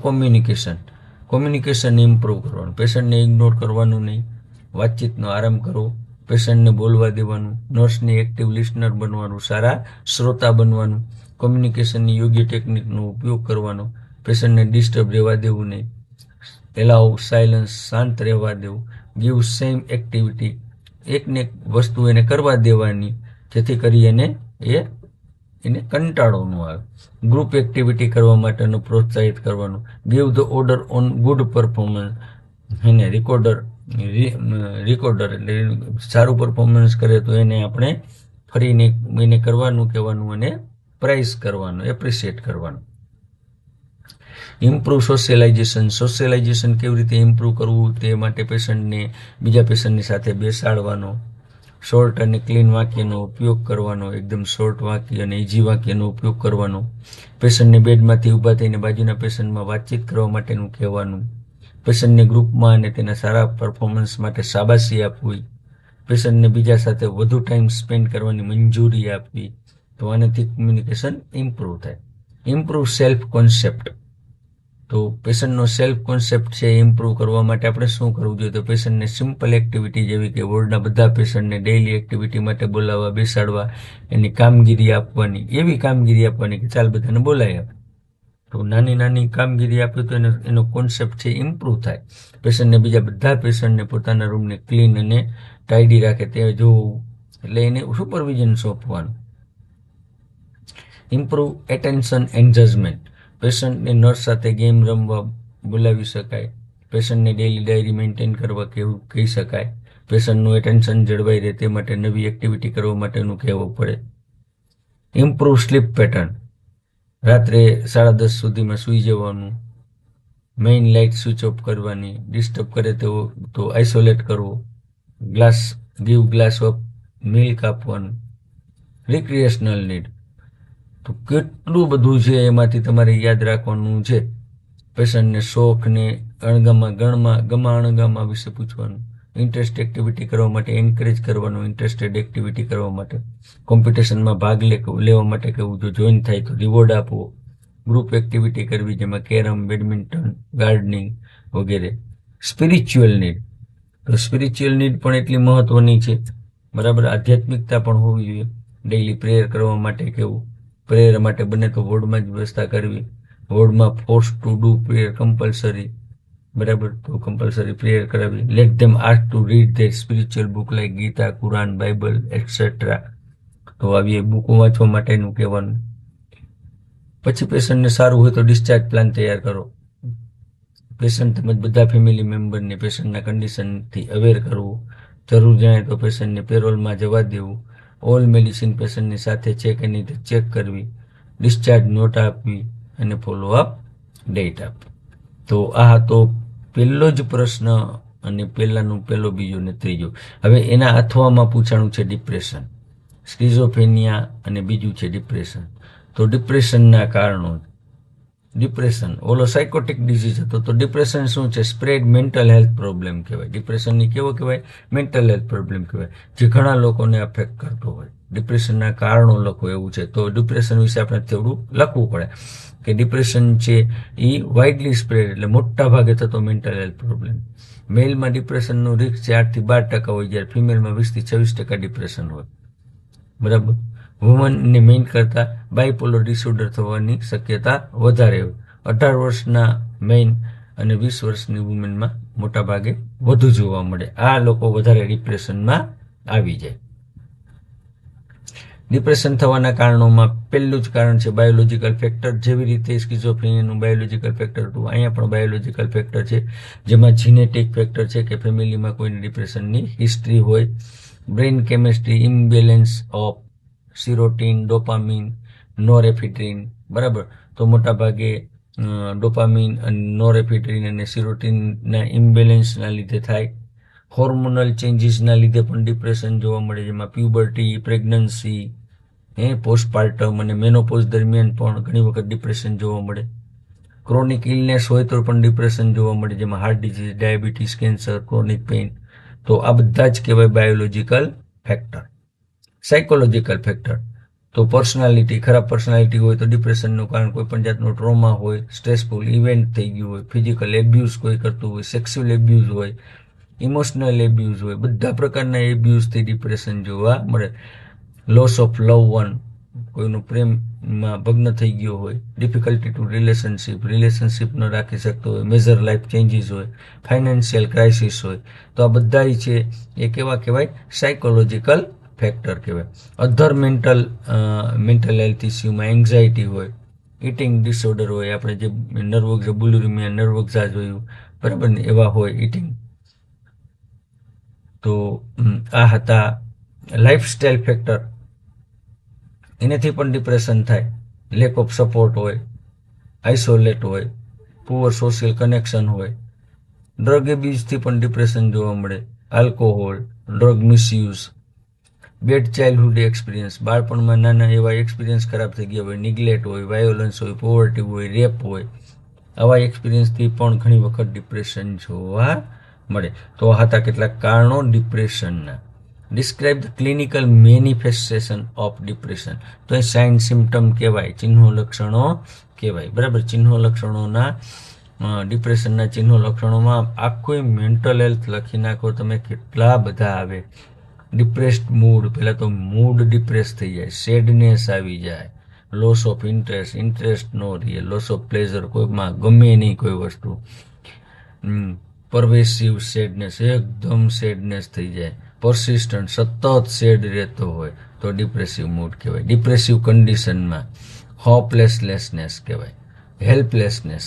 કોમ્યુનિકેશન ઇમ્પ્રૂવ કરવાનું, પેશન્ટને ઇગ્નોર કરવાનું નહીં, વાતચીતનો આરામ કરવો, પેશન્ટને બોલવા દેવાનું, નર્સની એક્ટિવ લિસનર બનવાનું, સારા શ્રોતા બનવાનું, કોમ્યુનિકેશનની યોગ્ય ટેકનિકનો ઉપયોગ કરવાનો, પેશન્ટને ડિસ્ટર્બ રહેવા દેવું નહીં, એલાઉ સાયલન્સ શાંત રહેવા દેવું, ગીવ સેમ એક્ટિવિટી એકને એક વસ્તુ એને કરવા દેવાની, જેથી કરી એને કંટાળો ન આવે. ગ્રુપ એક્ટિવિટી કરવા માટેનું પ્રોત્સાહિત કરવાનું, give the order on good performance, એને રિકોર્ડર એટલે સારું પરફોર્મન્સ કરે તો એને આપણે ફરીને એને કરવાનું કહેવાનું અને પ્રાઇઝ કરવાનું, એપ્રિશિએટ કરવાનું. ઇમ્પ્રૂવ સોશિયલાઇઝેશન કેવી રીતે ઇમ્પ્રૂવ કરવું તે માટે પેશન્ટને બીજા પેશન્ટની સાથે બેસાડવાનો, શોર્ટ અને ક્લીન વાક્યનો ઉપયોગ કરવાનો, એકદમ શોર્ટ વાક્ય અને ઇઝી વાક્યનો ઉપયોગ કરવાનો, પેશન્ટને બેડમાંથી ઊભા થઈને બાજુના પેશન્ટમાં વાતચીત કરવા માટેનું કહેવાનું, પેશન્ટને ગ્રુપમાં અને તેના સારા પરફોર્મન્સ માટે શાબાશી આપવી, પેશન્ટને બીજા સાથે વધુ ટાઈમ સ્પેન્ડ કરવાની મંજૂરી આપવી. તો આનાથી કમ્યુનિકેશન ઇમ્પ્રૂવ થાય. Improve self concept. તો પેશન્ટનો સેલ્ફ કોન્સેપ્ટ છે ઇમ્પ્રૂવ કરવા માટે આપણે શું કરવું જોઈએ? તો પેશન્ટને સિમ્પલ એક્ટિવિટી જેવી કે વોર્ડના બધા પેશન્ટને ડેઇલી એક્ટિવિટી માટે બોલાવવા, બેસાડવા, એની કામગીરી આપવાની, એવી કામગીરી આપવાની કે ચાલ બધાને બોલાવી આપે. તો નાની નાની કામગીરી આપે તો એનો કોન્સેપ્ટ છે ઇમ્પ્રૂવ થાય. પેશન્ટને બીજા બધા પેશન્ટને પોતાના રૂમને ક્લીન અને ટાઈડી રાખે તે જોવું, એટલે એને સુપરવિઝન સોંપવાનું. Improve attention and judgement. પેશન્ટને નર્સ સાથે ગેમ રમવા બોલાવી શકાય, પેશન્ટને ડેઇલી ડાયરી મેન્ટેન કરવા કેવું કહી શકાય, પેશન્ટનું એટેન્શન જળવાઈ રહે તે માટે નવી એક્ટિવિટી કરવા માટેનું કહેવું પડે. Improve sleep pattern. રાત્રે 10:30 સુધીમાં સૂઈ જવાનું, મેઇન લાઇટ સ્વિચ ઓફ કરવાની, ડિસ્ટર્બ કરે તો આઇસોલેટ કરવો, ગ્લાસ ઓફ મિલ્ક આપવાનું. Recreational need. તો કેટલું બધું છે એમાંથી તમારે યાદ રાખવાનું છે. પેશન્ટને શોખને ગમા અણગમા વિશે પૂછવાનું, ઇન્ટરેસ્ટ એક્ટિવિટી કરવા માટે એન્કરેજ કરવાનું, ઇન્ટરેસ્ટેડ એક્ટિવિટી કરવા માટે, કોમ્પિટિશનમાં ભાગ લેવા માટે કહેવું, જો જોઈન થાય તો રિવોર્ડ આપવો, ગ્રુપ એક્ટિવિટી કરવી જેમાં કેરમ, બેડમિન્ટન, ગાર્ડનિંગ વગેરે. Spiritual need. તો સ્પિરિચ્યુઅલ નીડ પણ એટલી મહત્વની છે, બરાબર. આધ્યાત્મિકતા પણ હોવી જોઈએ. ડેઇલી પ્રેયર કરવા માટે કહેવું, પ્રેયર માટે બને તો વોર્ડમાં જ વ્યવસ્થા કરવી, વોર્ડમાં force to do prayer compulsory, બરાબર. તો કમ્પલસરી પ્રેયર કરાવી. Let them ask to read their spiritual book like Gita, Quran, Bible etcetera. તો આવી બુકો વાંચવા માટેનું કહેવાનું. પછી પેશન્ટને સારું હોય તો ડિસ્ચાર્જ પ્લાન તૈયાર કરો. પેશન્ટ તેમજ બધા ફેમિલી મેમ્બરને પેશન્ટના કન્ડિશનથી અવેર કરવું, જરૂર જણાય તો પેશન્ટને પેરોલમાં જવા દેવું, ઓલ મેડિસિન પેશન્ટની સાથે છે કે નહીં તે ચેક કરવી, ડિસ્ચાર્જ નોટ આપવી અને ફોલોઅપ ડેટ આપવી. તો આ હતો પહેલો જ પ્રશ્ન અને પહેલો, બીજો ને ત્રીજો. હવે એના અથવામાં પૂછાણું છે ડિપ્રેશન, સ્કિઝોફ્રેનિયા અને બીજું છે ડિપ્રેશન. તો ડિપ્રેશનના કારણો. ડિપ્રેશન ઓલો સાયકોટિક ડિઝીઝ હતો, તો ડિપ્રેશન શું છે? સ્પ્રેડ મેન્ટલ હેલ્થ પ્રોબ્લેમ કહેવાય. ડિપ્રેશનની કેવો કહેવાય? મેન્ટલ હેલ્થ પ્રોબ્લેમ કહેવાય, જે ઘણા લોકોને અફેક્ટ કરતો હોય. ડિપ્રેશનના કારણો લખો એવું છે. તો ડિપ્રેશન વિશે આપણે થોડું લખવું પડે કે ડિપ્રેશન છે એ વાઇડલી સ્પ્રેડ, એટલે મોટા ભાગે થતો મેન્ટલ હેલ્થ પ્રોબ્લેમ. મેલમાં ડિપ્રેશનનું રિસ્ક છે 8 થી 12% હોય, જ્યારે ફિમેલમાં 20 થી 26% ડિપ્રેશન હોય, બરાબર. વુમનને મેઇન કરતાં બાયપોલર ડિસઓર્ડર થવાની શક્યતા વધારે હોય. 18 વર્ષના મેઇન અને 20 વર્ષની વુમેનમાં મોટા ભાગે વધુ જોવા મળે. આ લોકો વધારે ડિપ્રેશનમાં આવી જાય. ડિપ્રેશન થવાના કારણોમાં પહેલું જ કારણ છે બાયોલોજીકલ ફેક્ટર. જેવી રીતે સ્કિઝોફ્રેનિયાનું બાયોલોજીકલ ફેક્ટર હતું, અહીંયા પણ બાયોલોજીકલ ફેક્ટર છે, જેમાં જીનેટિક ફેક્ટર છે કે ફેમિલીમાં કોઈને ડિપ્રેશનની હિસ્ટ્રી હોય. Brain chemistry, imbalance of serotonin, dopamine, norepinephrine, બરાબર. તો મોટા ભાગે ડોપામીન અને નોરેફિડ્રીન અને સિરોટીનના ઇમ્બેલેન્સના લીધે થાય. હોર્મોનલ ચેન્જીસના લીધે પણ ડિપ્રેશન જોવા મળે, જેમાં પ્યુબર્ટી, પ્રેગ્નન્સી, પોસ્ટપાર્ટમ અને મેનોપોઝ દરમિયાન પણ ઘણી વખત ડિપ્રેશન જોવા મળે. ક્રોનિક ઇલનેસ હોય તો પણ ડિપ્રેશન જોવા મળે, જેમાં heart disease, diabetes, cancer, chronic pain. તો આ બધા જ કહેવાય બાયોલોજીકલ ફેક્ટર. Psychological factor. તો પર્સનાલિટી, ખરાબ પર્સનાલિટી હોય તો ડિપ્રેશનનું કારણ કોઈ પણ જાતનો ટ્રોમા હોય, સ્ટ્રેસફુલ ઇવેન્ટ થઈ ગયું હોય, ફિઝિકલ એબ્યુઝ કોઈ કરતું હોય, સેક્સ્યુઅલ એબ્યુઝ હોય, ઇમોશનલ એબ્યુઝ હોય, બધા પ્રકારના એબ્યુઝથી ડિપ્રેશન જોવા મળે. લોસ ઓફ લવ વન, કોઈનો પ્રેમમાં ભગ્ન થઈ ગયો હોય, ડિફિકલ્ટી ટુ રિલેશનશિપ ન રાખી શકતો હોય, મેજર લાઈફ ચેન્જીસ હોય, ફાઇનાન્શિયલ ક્રાઇસિસ હોય. તો આ બધા છે એ કેવા કહેવાય? સાયકોલોજીકલ ફેક્ટર કહેવાય. અધર મેન્ટલ હેલ્થ ઇસ્યુમાં એન્ઝાયટી હોય, ઇટિંગ ડિસઓર્ડર હોય, આપણે જે નર્વોક્ઝા, બુલિમિયા, નર્વોક્ઝા જોયું, બરાબર ને, એવા હોય ઇટિંગ. તો આ હતા લાઇફસ્ટાઇલ ફેક્ટર. એનાથી પણ ડિપ્રેશન થાય. લેક ઓફ સપોર્ટ હોય, આઇસોલેટ હોય, પુઅર સોશિયલ કનેક્શન હોય, ડ્રગ એબ્યુઝથી પણ ડિપ્રેશન જોવા મળે, alcohol, drug misuse, bad childhood experience, બાળપણમાં નાના એવા એક્સપિરિયન્સ ખરાબ થઈ ગયા હોય, નિગ્લેક્ટ હોય, વાયોલન્સ હોય, પોવર્ટી હોય, રેપ હોય, આવા એક્સપિરિયન્સથી પણ ઘણી વખત ડિપ્રેશન જોવા મળે. તો આ હતા કેટલાક કારણો ડિપ્રેશનના. Describe the clinical manifestation of depression. તો એ સાઇન સિમ્ટમ કહેવાય, ચિહ્નો લક્ષણો કહેવાય. બરાબર, ચિહ્નો લક્ષણોના ડિપ્રેશનના ચિહ્નો લક્ષણોમાં આખું મેન્ટલ હેલ્થ લખી નાખો તમે, કેટલા બધા આવે. ડિપ્રેસ્ડ મૂડ, પહેલાં તો મૂડ ડિપ્રેસ થઈ જાય, સેડનેસ આવી જાય, લોસ ઓફ ઇન્ટરેસ્ટ નો રહે, લોસ ઓફ પ્લેઝર, કોઈમાં ગમે નહીં કોઈ વસ્તુ, પરવેસિવ સેડનેસ, એકદમ સેડનેસ થઈ જાય, પરસિસ્ટન્ટ, સતત સેડ રહેતો હોય તો ડિપ્રેસિવ મૂડ કહેવાય. ડિપ્રેસિવ કન્ડિશનમાં હોપલેસનેસ કહેવાય, હેલ્પલેસનેસ.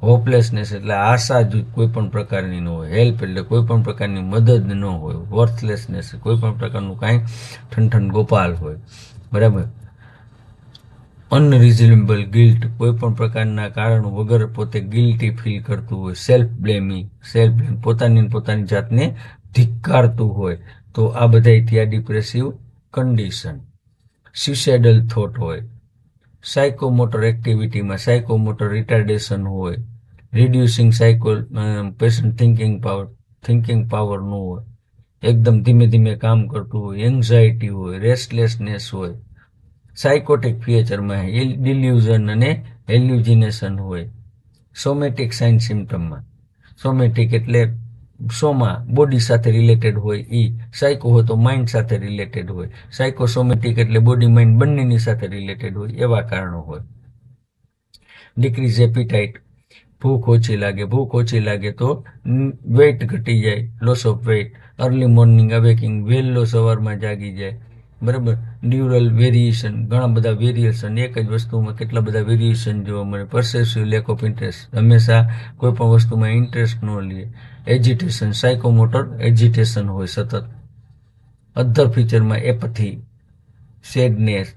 હોપલેસનેસ એટલે આશા જ કોઈ પણ પ્રકારની ન હોય, હેલ્પ એટલે કોઈ પણ પ્રકારની મદદ ન હોય, વર્થલેસનેસ કોઈ પણ પ્રકારનું કાંઈ ઠનઠન ગોપાલ હોય. બરાબર, અનરિઝનેબલ ગિલ્ટ, કોઈ પણ પ્રકારના કારણ વગર પોતે ગિલ્ટી ફીલ કરતું હોય, સેલ્ફ બ્લેમ, પોતાની જાતને ધિક્કારતું હોય, તો આ બધા ત્યાં ડિપ્રેસિવ કન્ડિશન. સ્યુસાઇડલ થોટ હોય, સાયકોમોટર એક્ટિવિટીમાં સાયકોમોટર રિટાર્ડેશન હોય, રિડ્યુસિંગ પેશન્ટ થિંકિંગ પાવર ન હોય, એકદમ ધીમે ધીમે કામ કરતું હોય, એન્ઝાયટી હોય, રેસ્ટલેસનેસ હોય, સાયકોટિક ફીચરમાં ડિલ્યુઝન અને હેલ્યુજિનેશન હોય. સોમેટિક સાઇન સિમ્ટમમાં, સોમેટિક એટલે સોમાં બોડી સાથે રિલેટેડ હોય, સાયકો હોય તો માઇન્ડ સાથે રિલેટેડ હોય, સાયકોસોમેટિક એટલે બોડી માઇન્ડ બંનેની સાથે રિલેટેડ હોય, એવા કારણો હોય. ડિક્રીઝ એપિટાઇટ, ભૂખ ઓછી લાગે તો વેઇટ ઘટી જાય, loss of weight, early morning awakening, વહેલો સવારમાં જાગી જાય. બરાબર, ડ્યુરલ વેરિએશન, ઘણા બધા વેરિએશન, એક જ વસ્તુમાં કેટલા બધા વેરિએશન જોવા મળે. પરસેસિવ લેક ઓફ ઇન્ટરેસ્ટ, હંમેશા કોઈ પણ વસ્તુમાં ઇન્ટરેસ્ટ ન લે. એજિટેશન, સાયકોમોટર એજિટેશન હોય સતત. અધર ફીચરમાં એપથી, સેડનેસ,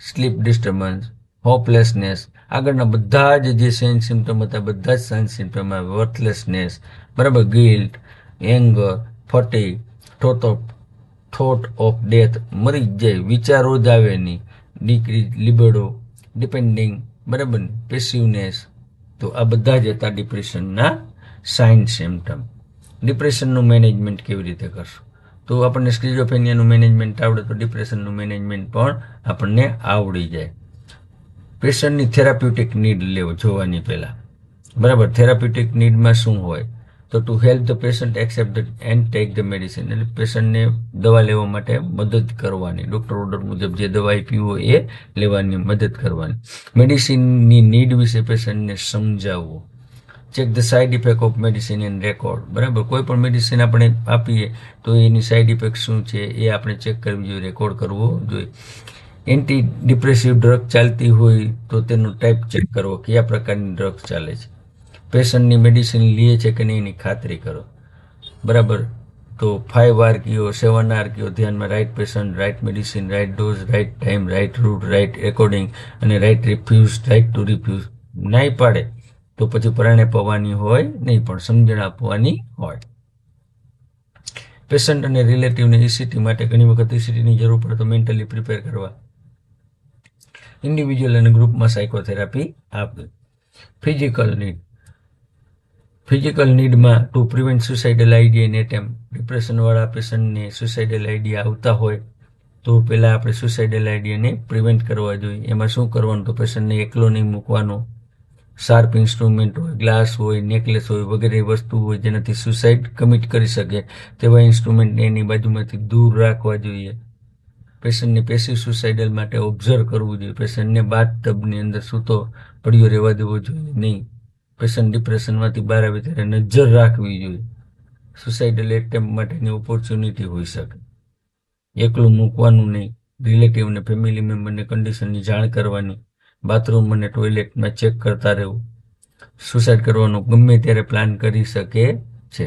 સ્લીપ ડિસ્ટર્બન્સ, હોપલેસનેસ. આગળના બધા જ જે સાઇન સિમ્ટમ હતા બધા જ સાઇન સિમ્ટમ આવે. વર્થલેસનેસ, બરાબર, guilt, anger, fatigue, thought of death, મરી જાય, વિચારો જ આવે નહીં. ડિક્રીઝ લિબિડો, ડિપેન્ડિંગ, બરાબર, પેસિવનેસ. તો આ બધા જ હતા ડિપ્રેશનના સાઇન સિમ્ટમ. ડિપ્રેશનનું મેનેજમેન્ટ કેવી રીતે કરશું? તો આપણને સ્કિઝોફ્રેનિયાનું મેનેજમેન્ટ આવડે તો ડિપ્રેશનનું મેનેજમેન્ટ પણ આપણને આવડી જાય. પેશન્ટની થેરાપ્યુટિક નીડ જોવાની પહેલાં. બરાબર, થેરાપ્યુટિક નીડમાં શું હોય? તો to help the patient accept and take the medicine, એટલે પેશન્ટને દવા લેવા માટે મદદ કરવાની, ડૉક્ટર ઓર્ડર મુજબ જે દવા પીવો એ લેવાની મદદ કરવાની. મેડિસિનની નીડ વિશે પેશન્ટને સમજાવવું. Check the side effect of medicine and record. બરાબર, કોઈ પણ મેડિસિન આપણે આપીએ તો એની સાઇડ ઇફેક્ટ શું છે એ આપણે ચેક કરવી જોઈએ, રેકોર્ડ કરવો જોઈએ. એન્ટી ડિપ્રેસિવ ડ્રગ ચાલતી હોય તો તેનો ટાઈપ ચેક કરવો, કયા પ્રકારની ડ્રગ ચાલે છે. પેશન્ટની મેડિસિન લે છે કે નહીં એની ખાતરી કરો. બરાબર, તો 5R કયો, 7R કયો, ધ્યાનમાં right patient, right medicine, right dose, right time, right route, right recording અને right refuse, right to refuse. નહીં પાડે તો પછી પરાણે પવાની હોય નહીં, પણ સમજણ આપવાની હોય. પેશન્ટ અને રિલેટિવને ECT માટે ઘણી વખત ECTની જરૂર પડે તો મેન્ટલી પ્રિપેર કરવા. ઇન્ડિવિજ્યુઅલ અને ગ્રુપમાં સાયકોથેરાપી આપવી. ફિઝિકલ નીડમાં to prevent suicidal idea and attempt. ડિપ્રેશનવાળા પેશન્ટને સુસાઇડલ આઈડિયા આવતા હોય તો પહેલાં આપણે સુસાઇડલ આઈડિયાને પ્રિવેન્ટ કરવા જોઈએ. એમાં શું કરવાનું? તો પેશન્ટને એકલો નહીં મૂકવાનો. શાર્પ ઇન્સ્ટ્રુમેન્ટ હોય, ગ્લાસ હોય, નેકલેસ હોય, વગેરે વસ્તુ હોય જેનાથી સુસાઇડ કમિટ કરી શકે તેવા ઇન્સ્ટ્રુમેન્ટને એની બાજુમાંથી દૂર રાખવા જોઈએ. પેશન્ટને પેસિવ સુસાઇડલ માટે ઓબ્ઝર્વ કરવું જોઈએ. પેશન્ટને બાથટબની અંદર સૂતો પડ્યો રહેવા દેવો જોઈએ નહીં. પેશન્ટ ડિપ્રેશનમાંથી બહાર આવે ત્યારે નજર રાખવી જોઈએ. સુસાઇડલ એટેમ્પ માટેની ઓપોર્ચ્યુનિટી હોઈ શકે. એકલું મૂકવાનું નહીં. રિલેટિવ અને ફેમિલી મેમ્બરને કન્ડિશનની જાણ કરવાની. બાથરૂમ અને ટોયલેટમાં ચેક કરતા રહેવું. સુસાઇડ કરવાનો ગમે ત્યારે પ્લાન કરી શકે છે.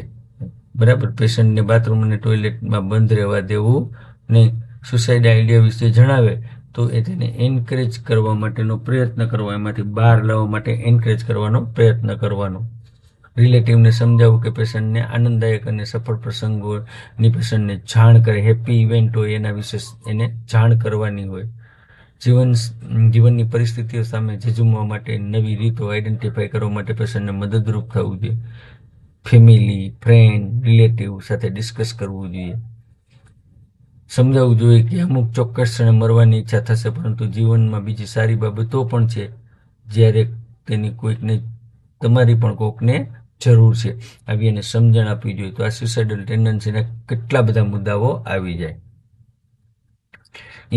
બરાબર, પેશન્ટને બાથરૂમ અને ટોયલેટમાં બંધ રહેવા દેવું નહીં. સુસાઇડ આઈડિયા વિશે જણાવે તો એ તેને એન્કરેજ કરવા માટેનો પ્રયત્ન કરવો, એમાંથી બહાર લાવવા માટે એન્કરેજ કરવાનો પ્રયત્ન કરવાનો. રિલેટિવને સમજાવવું કે પેશન્ટને આનંદદાયક અને સફળ પ્રસંગોની પેશન્ટને જાણ કરે, હેપી ઇવેન્ટ હોય એના વિશે એને જાણ કરવાની હોય. જીવનની પરિસ્થિતિઓ સામે ઝઝૂમવા માટે નવી રીતો આઈડેન્ટિફાઈ કરવા માટે પેશન્ટને મદદરૂપ થવું જોઈએ. ફેમિલી, ફ્રેન્ડ, રિલેટિવ સાથે ડિસ્કસ કરવું જોઈએ. સમજાવવું જોઈએ કે અમુક ચોક્કસ ક્ષણે મરવાની ઈચ્છા થશે, પરંતુ જીવનમાં બીજી સારી બાબતો પણ છે જ્યારે તેની કોઈકને, તમારી પણ કોઈકને જરૂર છે. આવી એને સમજણ આપવી જોઈએ. તો આ સુસાઇડલ ટેન્ડન્સીના કેટલા બધા મુદ્દાઓ આવી જાય.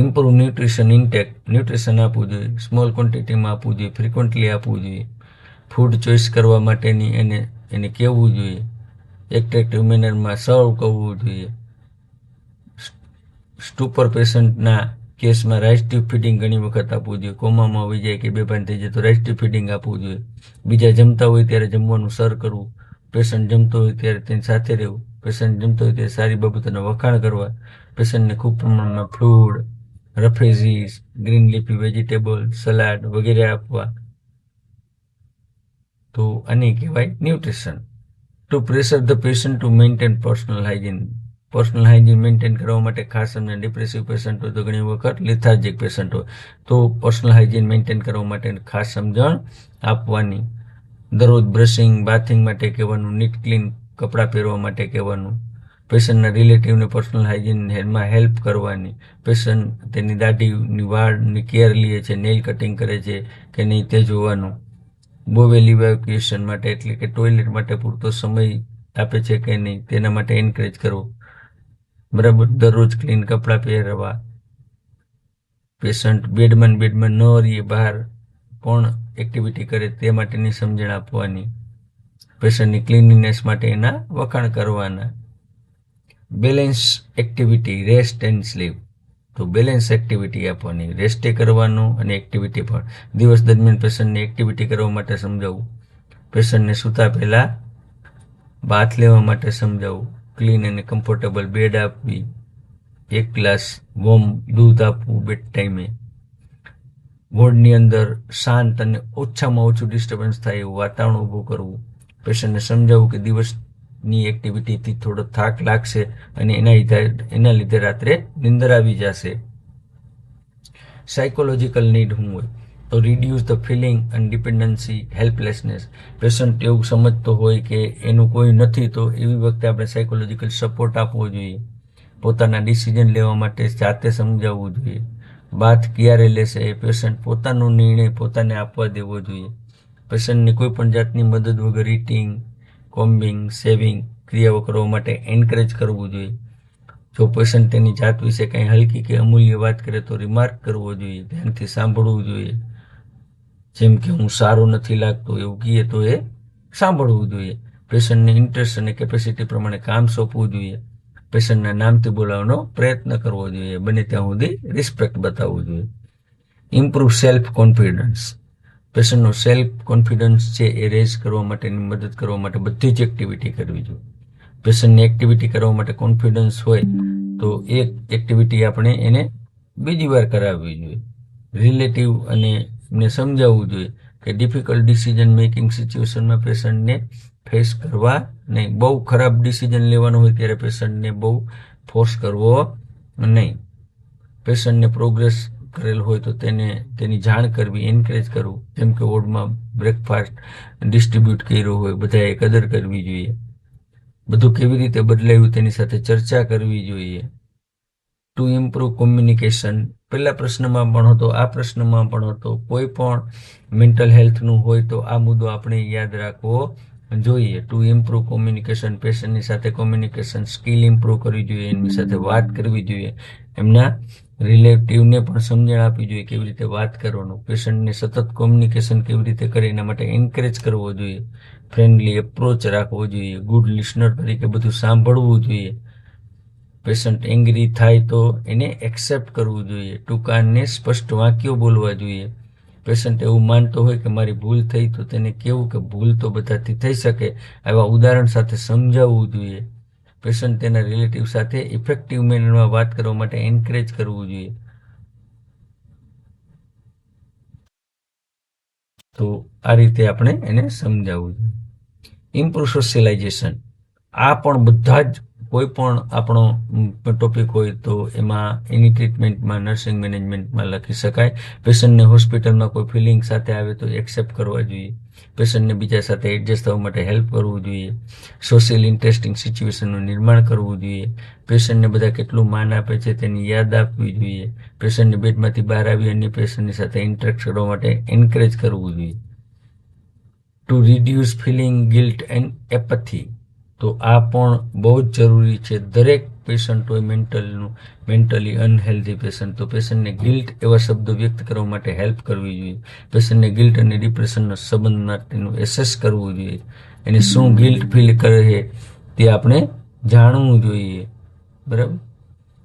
ઇમ્પ્રુવ ન્યુટ્રિશન ઇન્ટેક, ન્યુટ્રિશન આપવું જોઈએ, સ્મોલ ક્વોન્ટિટીમાં આપવું જોઈએ, ફ્રિકવન્ટલી આપવું જોઈએ. ફૂડ ચોઈસ કરવા માટેની એને કહેવું જોઈએ. એટ્રેક્ટિવ મેનરમાં સર્વ કરવું જોઈએ. સ્ટુપર પેશન્ટના કેસમાં રાઇસ્ટિવ ફીડિંગ ઘણી વખત આપવું જોઈએ. કોમામાં આવી જાય કે બેભાન થઈ જાય તો રાઇસ્ટિવ ફીડિંગ આપવું જોઈએ. બીજા જમતા હોય ત્યારે જમવાનું સર કરવું. પેશન્ટ જમતો હોય ત્યારે તેની સાથે રહેવું. પેશન્ટ જમતો હોય ત્યારે સારી બાબતોના વખાણ કરવા. પેશન્ટને ખૂબ પ્રમાણમાં fruit, roughages, green leafy vegetable, salad વગેરે આપવા. તો આને કહેવાય nutrition. To pressure the patient to maintain personal hygiene. Personal hygiene maintain કરવા માટે ખાસ તમને ડિપ્રેસિવ પેશન્ટ હોય તો ઘણી વખત લેથાર્જિક પેશન્ટ હોય તો પર્સનલ હાઇજીન મેન્ટેન કરવા માટે ખાસ સમજણ આપવાની. દરરોજ બ્રશિંગ, બાથિંગ માટે કહેવાનું, નીટ ક્લીન કપડાં પહેરવા માટે કહેવાનું. પેશન્ટના રિલેટિવને પર્સનલ હાઇજીનમાં હેલ્પ કરવાની. પેશન્ટ તેની દાઢીની વાળની કેર લે છે, નેલ કટિંગ કરે છે કે નહીં તે જોવાનું. બોવેલ ઇવેક્યુએશન માટે એટલે કે ટોયલેટ માટે પૂરતો સમય આપે છે કે નહીં તેના માટે એન્કરેજ કરવો. બરાબર. દરરોજ ક્લીન કપડાં પહેરવા. પેશન્ટ બેડમાં ન રહીએ, બહાર પણ એક્ટિવિટી કરે તે માટેની સમજણ આપવાની. પેશન્ટની ક્લીનલીનેસ માટે એના વખાણ કરવાના. Balance activity, rest and sleep. તો બેલેન્સ એક્ટિવિટી આપવાની, રેસ્ટે કરવાનું અને એક્ટિવિટી પણ. દિવસ દરમિયાન પેશન્ટને એક્ટિવિટી કરવા માટે સમજાવવું. પેશન્ટને સૂતા પહેલાં બાથ લેવા માટે સમજાવવું. ક્લીન અને કમ્ફર્ટેબલ બેડ આપવી. 1 ગ્લાસ વોર્મ દૂધ આપવું બેડ ટાઈમે. વોર્ડની અંદર શાંત અને ઓછામાં ઓછું ડિસ્ટર્બન્સ થાય એવું વાતાવરણ ઊભું કરવું. પેશન્ટને સમજાવવું કે દિવસની એક્ટિવિટીથી થોડો થાક લાગશે અને એના લીધે રાત્રે નિંદર આવી જશે. સાયકોલોજીકલ નીડ શું હોય તો રિડ્યુસ ધ ફિલિંગ અને ડિપેન્ડન્સી, હેલ્પલેસનેસ. પેશન્ટ એવું સમજતો હોય કે એનું કોઈ નથી તો એવી વખતે આપણે સાયકોલોજીકલ સપોર્ટ આપવો જોઈએ. પોતાના ડિસિઝન લેવા માટે જાતે સમજાવવું જોઈએ. બાથ ક્યારે લેશે એ પેશન્ટ પોતાનો નિર્ણય પોતાને આપવા દેવો જોઈએ. પેશન્ટને કોઈ પણ જાતની મદદ વગર ઇટિંગ, કોમ્બિંગ, શેવિંગ ક્રિયાઓ કરવા માટે એન્કરેજ કરવું જોઈએ. જો પેશન્ટ તેની જાત વિશે કંઈ હલકી કે અમૂલ્ય વાત કરે તો રિમાર્ક કરવો જોઈએ, ધ્યાનથી સાંભળવું જોઈએ. જેમ કે હું સારો નથી લાગતો એવું કહીએ તો એ સાંભળવું જોઈએ. પેશન્ટને ઇન્ટરેસ્ટ અને કેપેસિટી પ્રમાણે કામ સોંપવું જોઈએ. પેશન્ટના નામથી બોલાવવાનો પ્રયત્ન કરવો જોઈએ. બને ત્યાં સુધી રિસ્પેક્ટ બતાવવું જોઈએ. Improve self confidence. પેશન્ટનો સેલ્ફ કોન્ફિડન્સ છે એ રેઝ કરવા માટેની મદદ કરવા માટે બધી જ એક્ટિવિટી કરવી જોઈએ. પેશન્ટને એક્ટિવિટી કરવા માટે કોન્ફિડન્સ હોય તો એક એક્ટિવિટી આપણે એને બીજી વાર કરાવવી જોઈએ. રિલેટિવ અને એમને સમજાવવું જોઈએ કે ડિફિકલ્ટ ડિસિઝન મેકિંગ સિચ્યુએશનમાં પેશન્ટને ફેસ કરવા નહીં. બહુ ખરાબ ડિસિઝન લેવાનો હોય ત્યારે પેશન્ટને બહુ ફોર્સ કરવો નહીં. પેશન્ટને પ્રોગ્રેસ કરેલ હોય તો તેની જાણ કરવી, એન્કરેજ કરવું. જેમ કે વોર્ડમાં બ્રેકફાસ્ટ ડિસ્ટ્રીબ્યુટ કર્યો હોય, બધાએ કદર કરવી જોઈએ. બધું કેવી રીતે બદલાયું તેની સાથે ચર્ચા કરવી જોઈએ. To improve communication. પહેલા પ્રશ્નમાં પણ હતો, આ પ્રશ્નમાં પણ હતો. કોઈ પણ મેન્ટલ હેલ્થનું હોય તો આ મુદ્દો આપણે યાદ રાખવો જોઈએ. ટુ ઇમ્પ્રુવ કોમ્યુનિકેશન, પેશન્ટની સાથે કોમ્યુનિકેશન સ્કિલ ઇમ્પ્રુવ કરવી જોઈએ, એમની સાથે વાત કરવી જોઈએ. એમના રિલેટિવને પણ સમજણ આપવી જોઈએ કેવી રીતે વાત કરવાનું. પેશન્ટને સતત કોમ્યુનિકેશન કેવી રીતે કરે એના માટે એન્કરેજ કરવો જોઈએ. ફ્રેન્ડલી એપ્રોચ રાખવો જોઈએ. ગુડ લિસનર તરીકે બધું સાંભળવું જોઈએ. પેશન્ટ એંગ્રી થાય તો એને એક્સેપ્ટ કરવું જોઈએ. ટૂંકા અને સ્પષ્ટ વાક્યો બોલવા જોઈએ. પેશન્ટ એવું માનતો હોય કે મારી ભૂલ થઈ તો તેને કહેવું કે ભૂલ તો બધાથી થઈ શકે, આવા ઉદાહરણ સાથે સમજાવવું જોઈએ. પેશન્ટ તેના રિલેટિવ સાથે ઇફેક્ટિવ મેનરમાં વાત કરવા માટે એન્કરેજ કરવું જોઈએ. તો આ રીતે આપણે એને સમજાવવું જોઈએ. ઇમ્પ્રુવ સોશિયલાઇઝેશન, આ પણ બધા જ કોઈ પણ આપણો ટોપિક હોય તો એમાં એની ટ્રીટમેન્ટમાં નર્સિંગ મેનેજમેન્ટમાં લખી શકાય. પેશન્ટને હોસ્પિટલમાં કોઈ ફિલિંગ સાથે આવે તો એક્સેપ્ટ કરવા જોઈએ. પેશન્ટને બીજા સાથે એડજસ્ટ થવા માટે હેલ્પ કરવું જોઈએ. સોશિયલ ઇન્ટરેસ્ટિંગ સિચ્યુએશનનું નિર્માણ કરવું જોઈએ. પેશન્ટને બધા કેટલું માન આપે છે તેની યાદ આપવી જોઈએ. પેશન્ટને બેડમાંથી બહાર આવી અન્ય પેશન્ટની સાથે ઇન્ટરેક્ટ કરવા માટે એન્કરેજ કરવું જોઈએ. To reduce feeling guilt and apathy, તો આ પણ બહુ જ જરૂરી છે. દરેક પેશન્ટ હોય મેન્ટલી અનહેલ્ધી પેશન્ટ, તો પેશન્ટને ગિલ્ટ એવા શબ્દો વ્યક્ત કરવા માટે હેલ્પ કરવી જોઈએ. પેશન્ટને ગિલ્ટ અને ડિપ્રેશનનો સંબંધ માટેનું એસેસ કરવું જોઈએ. એને શું ગિલ્ટ ફીલ કરે છે તે આપણે જાણવું જોઈએ. બરાબર.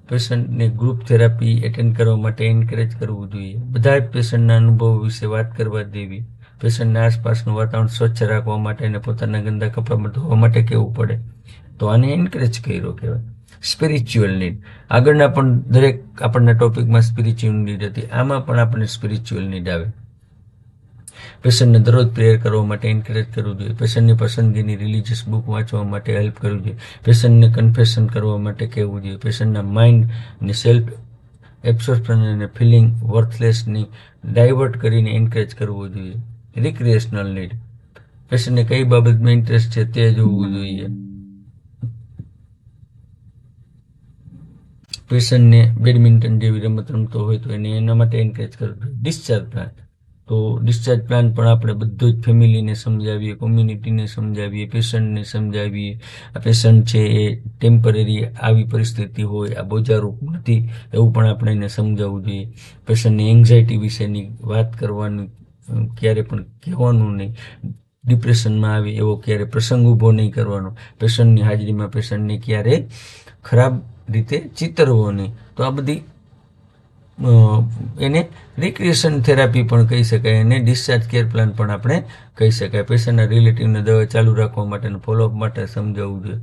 પેશન્ટને ગ્રુપ થેરાપી એટેન્ડ કરવા માટે એન્કરેજ કરવું જોઈએ. બધા જ પેશન્ટના અનુભવ વિશે વાત કરવા દેવી. પેશન્ટને આસપાસનું વાતાવરણ સ્વચ્છ રાખવા માટે અને પોતાના ગંદા કપડામાં ધોવા માટે કહેવું પડે, તો આને એન્કરેજ કર્યો કહેવાય. સ્પિરિચ્યુઅલ નીડ, આગળના પણ દરેક આપણના ટોપિકમાં સ્પિરિચ્યુઅલ નીડ હતી, આમાં પણ આપણને સ્પિરિચ્યુઅલ નીડ આવે. પેશન્ટને દરરોજ પ્રેયર કરવા માટે એન્કરેજ કરવું જોઈએ. પેશન્ટની પસંદગીની રિલિજિયસ બુક વાંચવા માટે હેલ્પ કરવી જોઈએ. પેશન્ટને કન્ફેશન કરવા માટે કહેવું જોઈએ. પેશન્ટના માઇન્ડને સેલ્ફ એબ્સોર્પ્શન અને ફિલિંગ વર્થલેસની ડાયવર્ટ કરીને એન્કરેજ કરવું જોઈએ. રિક્રિએશનલ નીડ, પેશન્ટને કઈ બાબતમાં ઇન્ટરેસ્ટ છે તે જોવું જોઈએ. પેશન્ટને બેડમિન્ટન જેવી રમત રમતો હોય તો એને એના માટે એન્કરેજ કરવું જોઈએ. ડિસ્ચાર્જ પ્લાન, તો ડિસ્ચાર્જ પ્લાન પણ આપણે બધું જ ફેમિલીને સમજાવીએ, કોમ્યુનિટીને સમજાવીએ, પેશન્ટને સમજાવીએ. આ પેશન્ટ છે એ ટેમ્પરરી આવી પરિસ્થિતિ હોય, આ બોજારૂપ નથી, એવું પણ આપણે એને સમજાવવું જોઈએ. પેશન્ટની એન્ઝાયટી વિશેની વાત કરવાની ક્યારે પણ કહેવાનું નહીં. ડિપ્રેશનમાં આવે એવો ક્યારે પ્રસંગ ઊભો નહીં કરવાનો. પેશન્ટની હાજરીમાં પેશન્ટને ક્યારે ખરાબ રીતે ચિતરવો નહીં. તો આ બધી એને રિક્રિએશન થેરાપી પણ કહી શકાય અને ડિસ્ચાર્જ કેર પ્લાન પણ આપણે કહી શકાય. પેશન્ટના રિલેટિવને દવા ચાલુ રાખવા માટેનું ફોલોઅપ માટે સમજાવવું જોઈએ.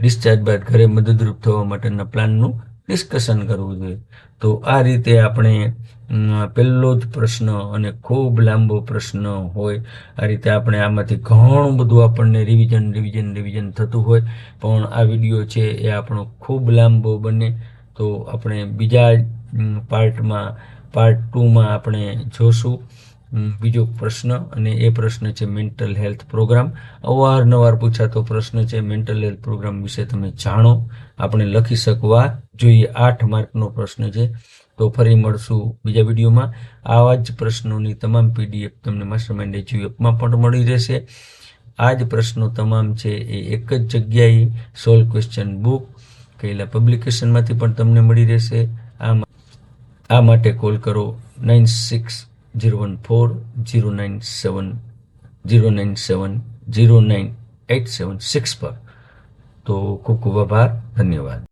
ડિસ્ચાર્જ બાદ ઘરે મદદરૂપ થવા માટેના પ્લાનનું ડિસ્કશન કરવું જોઈએ. તો આ રીતે આપણે પહેલો જ પ્રશ્ન અને ખૂબ લાંબો પ્રશ્ન હોય, આ રીતે આપણે આમાંથી ઘણું બધું આપણને રિવિઝન થતું હોય, પણ આ વિડીયો છે એ આપણો ખૂબ લાંબો બને, તો આપણે બીજા પાર્ટ 2માં આપણે જોશું બીજો પ્રશ્ન, અને એ પ્રશ્ન છે મેન્ટલ હેલ્થ પ્રોગ્રામ. અવારનવાર પૂછાતો પ્રશ્ન છે, મેન્ટલ હેલ્થ પ્રોગ્રામ વિશે તમે જાણો, આપણે લખી શકવા જોઈએ. 8 માર્કનો પ્રશ્ન છે. તો ફરી મળશું બીજા વિડીયોમાં. આવા જ પ્રશ્નોની તમામ PDF તમને માસ્ટરમાઇન્ડ એચયુ એપમાં પણ મળી રહેશે. આ જ પ્રશ્નો તમામ છે એ એક જ જગ્યાએ સોલ્વ ક્વેશ્ચન બુક કહેલા પબ્લિકેશનમાંથી પણ તમને મળી રહેશે. આ માટે કોલ કરો 96014097098706 પર. તો ખૂબ ખૂબ આભાર, ધન્યવાદ.